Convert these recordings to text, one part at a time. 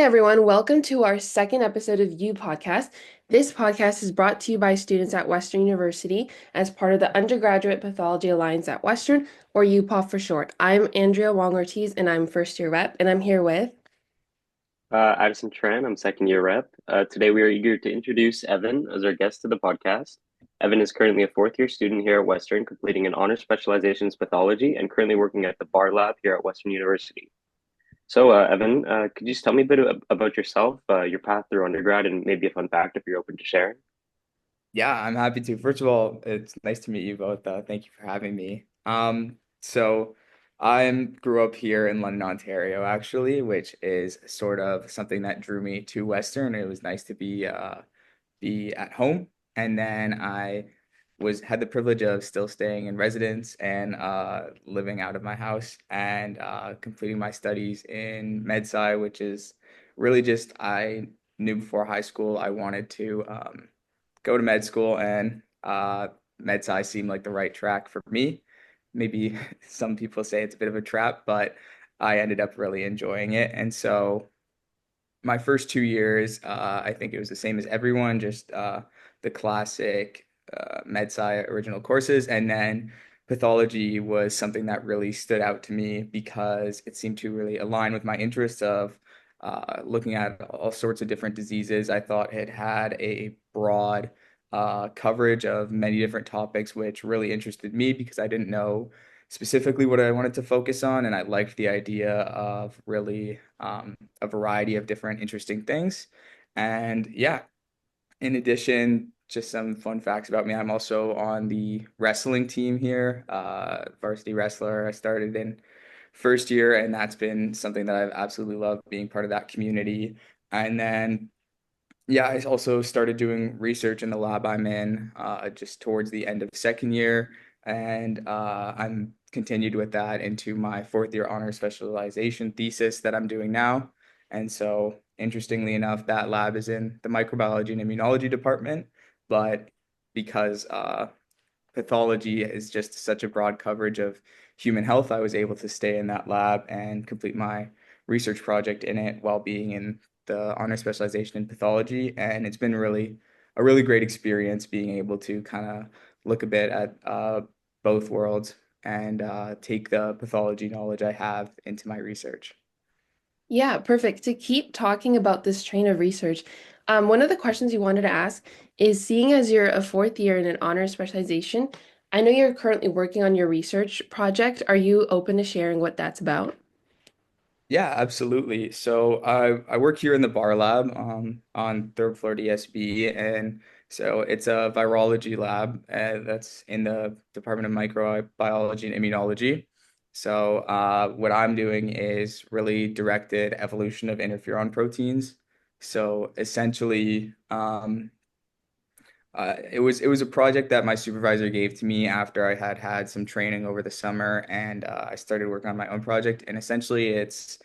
everyone. Welcome to our second episode of UPAWdcast. This podcast is brought to you by students at Western University as part of the Undergraduate Pathology Alliance at Western, or UPAW for short. I'm Andrea Wong-Ortiz, and I'm first year rep, and I'm here with... Addison Tran, I'm second year rep. Today we are eager to introduce Evan as our guest to the podcast. Evan is currently a fourth year student here at Western, completing an honors specialization in pathology and currently working at the bar lab here at Western University. So, Evan, could you just tell me a bit about yourself, your path through undergrad, and maybe a fun fact if you're open to sharing? Yeah, I'm happy to. First of all, it's nice to meet you both. Thank you for having me. So I grew up here in London, Ontario, actually, which is sort of something that drew me to Western. It was nice to be at home, and then I was had the privilege of still staying in residence and living out of my house and completing my studies in MedSci, which is really just I knew before high school I wanted to go to med school, and med sci seemed like the right track for me. Maybe some people say it's a bit of a trap, but I ended up really enjoying it. And so my first 2 years, I think it was the same as everyone, just the classic med sci original courses. And then pathology was something that really stood out to me because it seemed to really align with my interests of looking at all sorts of different diseases. I thought it had a broad coverage of many different topics, which really interested me because I didn't know specifically what I wanted to focus on. And I liked the idea of really a variety of different interesting things. And yeah, in addition, just some fun facts about me. I'm also on the wrestling team here, varsity wrestler. I started in first year, and that's been something that I've absolutely loved being part of that community. And then, yeah, I also started doing research in the lab I'm in just towards the end of second year, and I'm continued with that into my fourth year honors specialization thesis that I'm doing now. And so, interestingly enough, that lab is in the microbiology and immunology department, but because pathology is just such a broad coverage of human health, I was able to stay in that lab and complete my research project in it while being in the honor specialization in pathology. And it's been really a really great experience being able to kind of look a bit at both worlds and take the pathology knowledge I have into my research. Yeah, perfect. To keep talking about this train of research, one of the questions you wanted to ask is, seeing as you're a fourth year in an honors specialization, I know you're currently working on your research project. Are you open to sharing what that's about? Yeah, absolutely. So I work here in the bar lab on third floor DSB, and so it's a virology lab that's in the Department of Microbiology and Immunology. So what I'm doing is really directed evolution of interferon proteins. So essentially, it was a project that my supervisor gave to me after I had had some training over the summer, and I started working on my own project. And essentially, it's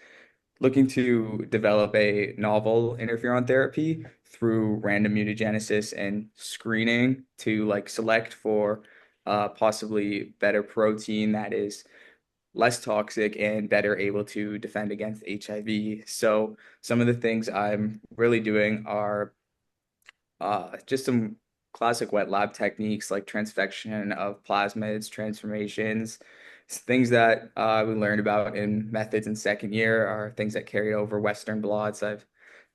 looking to develop a novel interferon therapy through random mutagenesis and screening to like select for possibly better protein that is less toxic and better able to defend against HIV. So some of the things I'm really doing are just some classic wet lab techniques like transfection of plasmids, transformations. Things that we learned about in methods in second year are things that carry over Western blots. I've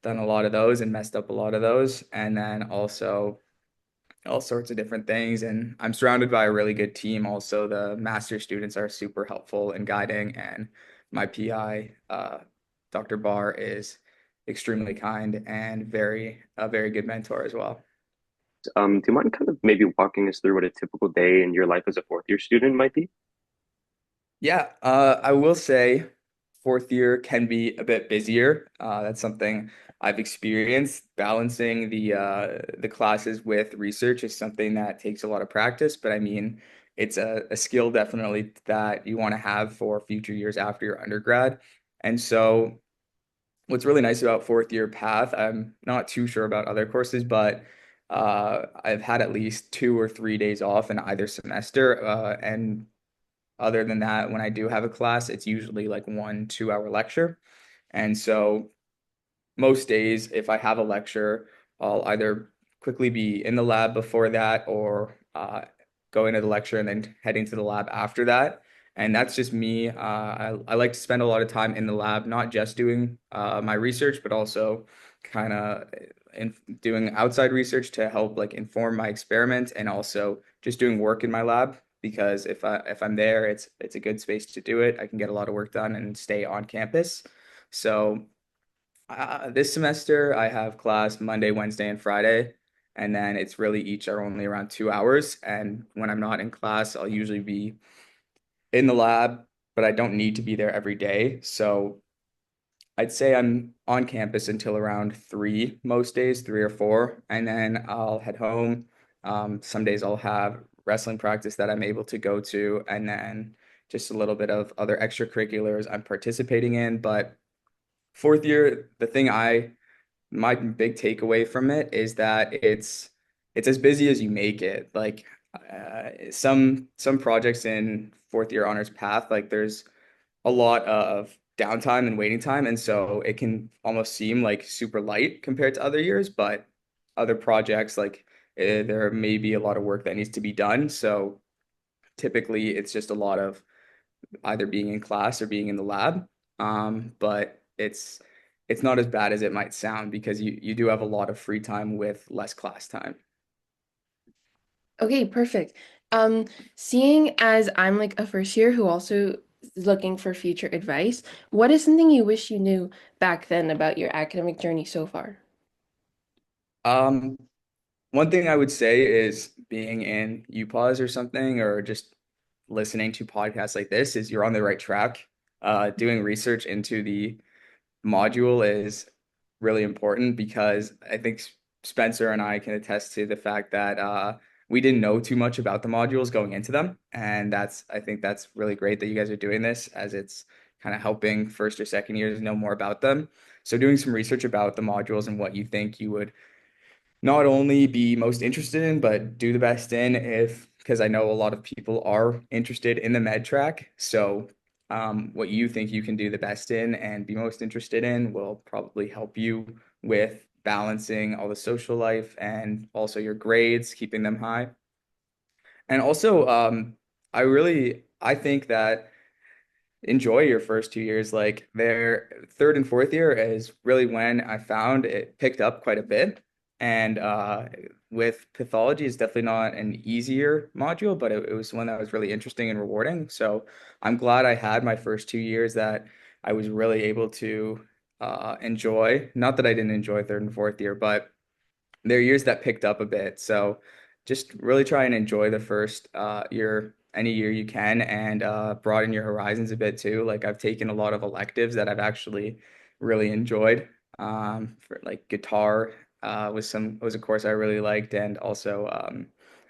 done a lot of those and messed up a lot of those. And then also all sorts of different things. And I'm surrounded by a really good team. Also, the master students are super helpful in guiding. And my PI, Dr. Barr, is extremely kind and a very good mentor as well. Do you mind kind of maybe walking us through what a typical day in your life as a fourth year student might be? Yeah, I will say fourth year can be a bit busier. That's something I've experienced. Balancing the classes with research is something that takes a lot of practice, but I mean, it's a skill definitely that you want to have for future years after your undergrad. And so what's really nice about fourth year path, I'm not too sure about other courses, but I've had at least 2 or 3 days off in either semester, and other than that, when I do have a class, it's usually like 1 2 hour lecture. And so most days, if I have a lecture, I'll either quickly be in the lab before that or go into the lecture and then heading to the lab after that. And that's just me. I like to spend a lot of time in the lab, not just doing my research, but also kind of in doing outside research to help like inform my experiment and also just doing work in my lab because if I'm there, it's a good space to do it. I can get a lot of work done and stay on campus. So this semester I have class Monday, Wednesday, and Friday, and then it's really each are only around 2 hours. And when I'm not in class, I'll usually be in the lab, but I don't need to be there every day. So I'd say I'm on campus until around 3 most days, 3 or 4, and then I'll head home. Some days I'll have wrestling practice that I'm able to go to, and then just a little bit of other extracurriculars I'm participating in. But fourth year, my big takeaway from it is that it's as busy as you make it. Like some projects in fourth year honors path, like there's a lot of downtime and waiting time, and so it can almost seem like super light compared to other years. But other projects, like there may be a lot of work that needs to be done. So typically, it's just a lot of either being in class or being in the lab. But it's not as bad as it might sound because you do have a lot of free time with less class time. Okay, perfect. Um, Seeing as I'm like a first year who also is looking for future advice, what is something you wish you knew back then about your academic journey so far? Um, One thing I would say is being in UPAWs or something, or just listening to podcasts like this, is you're on the right track. Doing research into the module is really important because I think Spencer and I can attest to the fact that we didn't know too much about the modules going into them. And I think that's really great that you guys are doing this as it's kind of helping first or second years know more about them. So doing some research about the modules and what you think you would not only be most interested in, but do the best in if, because I know a lot of people are interested in the med track. So, what you think you can do the best in and be most interested in will probably help you with balancing all the social life and also your grades, keeping them high. And also, I think that enjoy your first 2 years. Like their third and fourth year is really when I found it picked up quite a bit. And with pathology, it's definitely not an easier module, but it was one that was really interesting and rewarding. So I'm glad I had my first 2 years that I was really able to enjoy. Not that I didn't enjoy third and fourth year, but there are years that picked up a bit. So just really try and enjoy the first year, any year you can, and broaden your horizons a bit too. Like I've taken a lot of electives that I've actually really enjoyed. For like guitar was a course I really liked, and also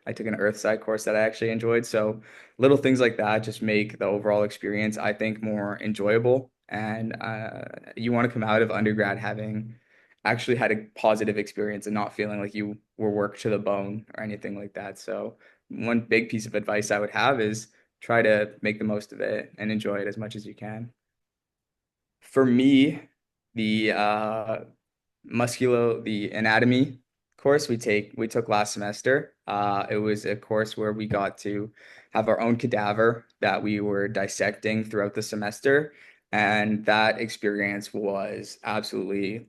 I took an Earthside course that I actually enjoyed. So little things like that just make the overall experience, I think, more enjoyable. And you want to come out of undergrad having actually had a positive experience and not feeling like you were worked to the bone or anything like that. So one big piece of advice I would have is try to make the most of it and enjoy it as much as you can. For me, the the anatomy course we took last semester. It was a course where we got to have our own cadaver that we were dissecting throughout the semester, and that experience was absolutely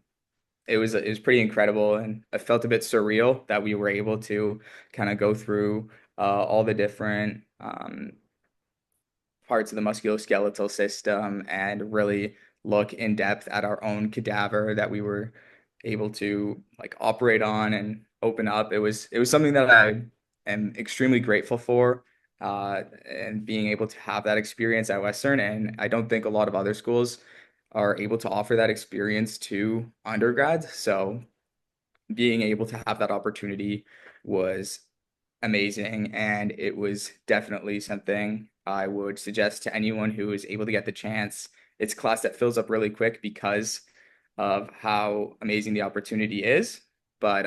it was pretty incredible, and I felt a bit surreal that we were able to kind of go through all the different parts of the musculoskeletal system and really look in depth at our own cadaver that we were able to like operate on and open up. It was something that I am extremely grateful for. And being able to have that experience at Western, and I don't think a lot of other schools are able to offer that experience to undergrads. So being able to have that opportunity was amazing, and it was definitely something I would suggest to anyone who is able to get the chance. It's a class that fills up really quick because of how amazing the opportunity is. But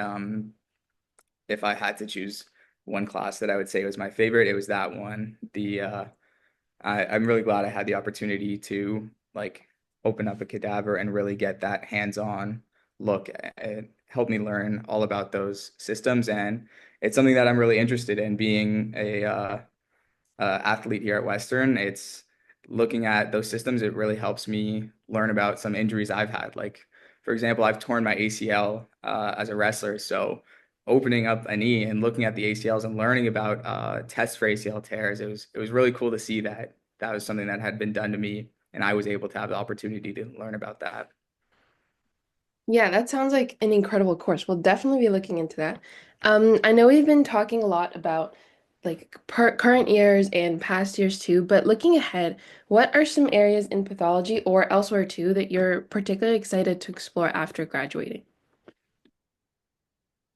if I had to choose one class that I would say was my favorite, it was that one. I'm really glad I had the opportunity to like open up a cadaver and really get that hands-on look and help me learn all about those systems. And it's something that I'm really interested in being a athlete here at Western. It's looking at those systems. It really helps me learn about some injuries I've had. Like, for example, I've torn my ACL as a wrestler. So opening up a knee and looking at the ACLs and learning about tests for ACL tears, it was really cool to see that that was something that had been done to me, and I was able to have the opportunity to learn about that. Yeah, that sounds like an incredible course. We'll definitely be looking into that. I know we've been talking a lot about like current years and past years too, but looking ahead, what are some areas in pathology or elsewhere too that you're particularly excited to explore after graduating?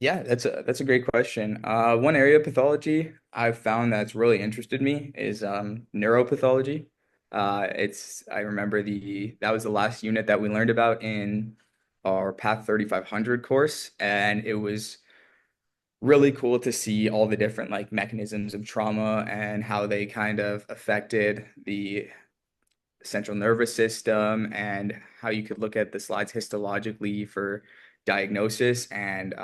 Yeah, that's a great question. One area of pathology I've found that's really interested me is neuropathology. It's I remember the that was the last unit that we learned about in our Path 3500 course, and it was really cool to see all the different like mechanisms of trauma and how they kind of affected the central nervous system and how you could look at the slides histologically for diagnosis and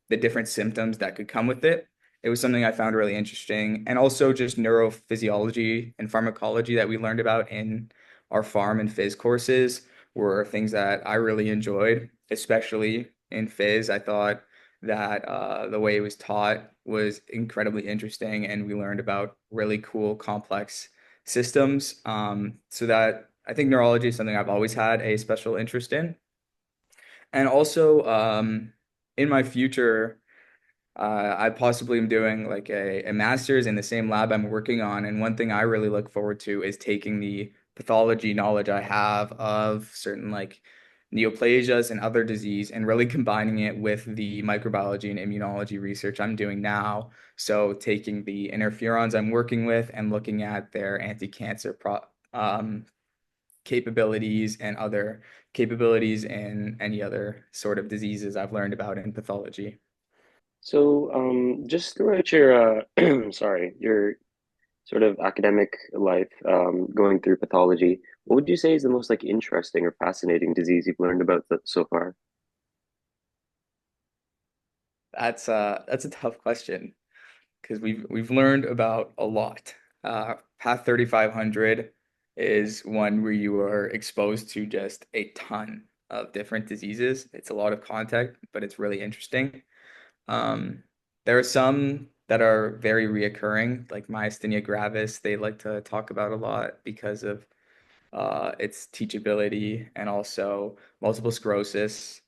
the different symptoms that could come with it. It was something I found really interesting. And also just neurophysiology and pharmacology that we learned about in our pharm and phys courses were things that I really enjoyed, especially in phys. I thought that the way it was taught was incredibly interesting, and we learned about really cool, complex systems. So that I think neurology is something I've always had a special interest in. And also in my future, I possibly am doing like a master's in the same lab I'm working on. And one thing I really look forward to is taking the pathology knowledge I have of certain like neoplasias and other disease and really combining it with the microbiology and immunology research I'm doing now. So taking the interferons I'm working with and looking at their anti-cancer capabilities and other capabilities in any other sort of diseases I've learned about in pathology. So, just throughout your sorry, your sort of academic life, going through pathology, what would you say is the most like interesting or fascinating disease you've learned about so far? That's a tough question because we've learned about a lot. Path 3500 is one where you are exposed to just a ton of different diseases. It's a lot of content, but it's really interesting. Um, there are some that are very reoccurring, like myasthenia gravis. They like to talk about a lot because of its teachability and also multiple sclerosis.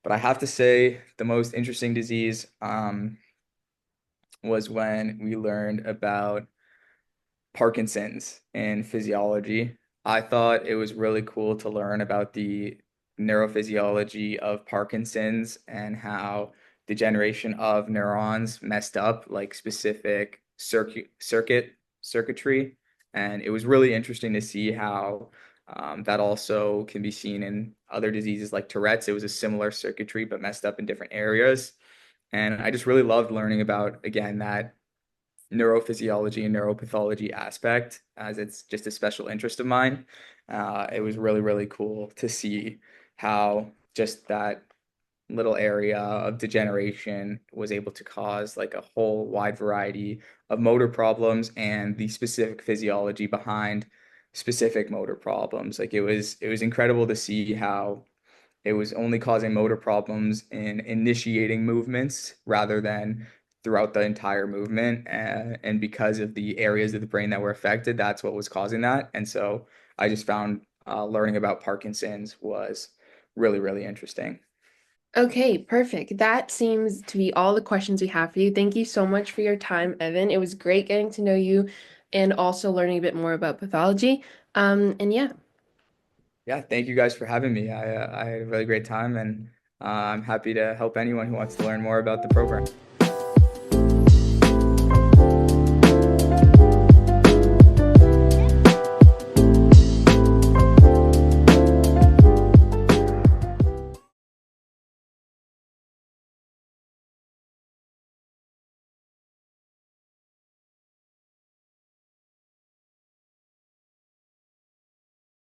But I have to say, the most interesting disease was when we learned about Parkinson's in physiology. I thought it was really cool to learn about the neurophysiology of Parkinson's and how degeneration of neurons messed up like specific circuitry. And it was really interesting to see how that also can be seen in other diseases like Tourette's. It was a similar circuitry but messed up in different areas. And I just really loved learning about, again, that neurophysiology and neuropathology aspect, as it's just a special interest of mine. It was really, really cool to see how just that little area of degeneration was able to cause like a whole wide variety of motor problems and the specific physiology behind specific motor problems. Like it was incredible to see how it was only causing motor problems in initiating movements rather than throughout the entire movement. And because of the areas of the brain that were affected, that's what was causing that. And so I just found learning about Parkinson's was really, really interesting. Okay, perfect. That seems to be all the questions we have for you. Thank you so much for your time, Evan. It was great getting to know you and also learning a bit more about pathology. And yeah. Yeah, thank you guys for having me. I had a really great time, and I'm happy to help anyone who wants to learn more about the program.